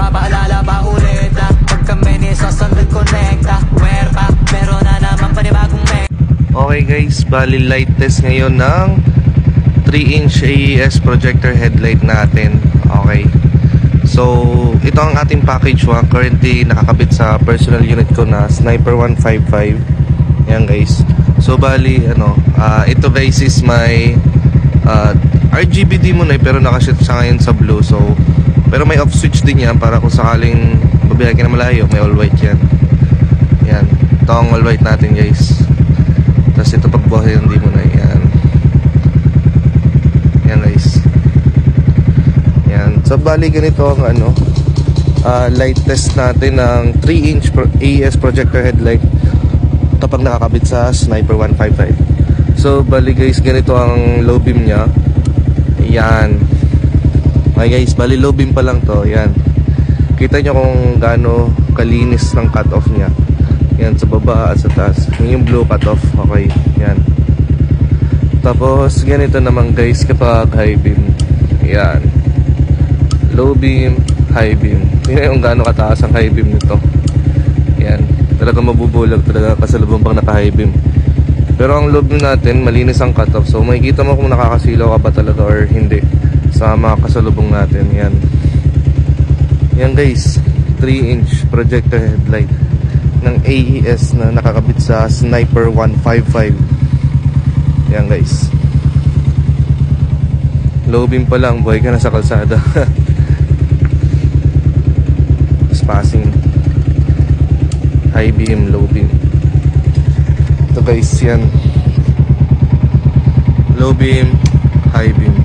Papaalala pa ulit na pag kami ni Sosandal Connecta. Where pa, meron na naman panibagong Okay guys, bali light test ngayon ng 3-inch AES projector headlight natin. Okay, so ito ang ating package 1. Currently nakakabit sa personal unit ko na Sniper 155. Yan guys. So bali ito guys is my RGB demon pero nakashoot siya ngayon sa blue. So pero may off switch din yan para kung sakaling babiyahe ka na malayo, may all white yan. Yan, ito ang all white natin guys. Tapos ito pagbuhay yung demon na yan. Yan guys. Yan, so bali ganito ang light test natin ng 3-inch AES projector headlight kapag nakakabit sa Sniper 155. So bali guys, ganito ang low beam nya. Yan. Okay guys, bali low beam pa lang to. Yan, kita nyo kung gaano kalinis ng cut off nya. Yan, sa baba at sa taas. Yung blue cut off. Okay, yan. Tapos ganito naman guys kapag high beam. Yan, low beam, high beam. Tingnan yung gaano kataas ang high beam nito. Yan, talaga mabubulag talaga kasalubong pang naka high beam. Pero ang low beam natin malinis ang cut off. So makikita mo kung nakakasilaw ka ba talaga or hindi sa mga kasalubong natin. Yan. Yan guys, 3-inch projector headlight ng AES na nakakabit sa Sniper 155. Yan guys. Low beam pa lang, buhay ka na sa kalsada. Passing. High beam, low beam. Ito guys, yan. Low beam, high beam.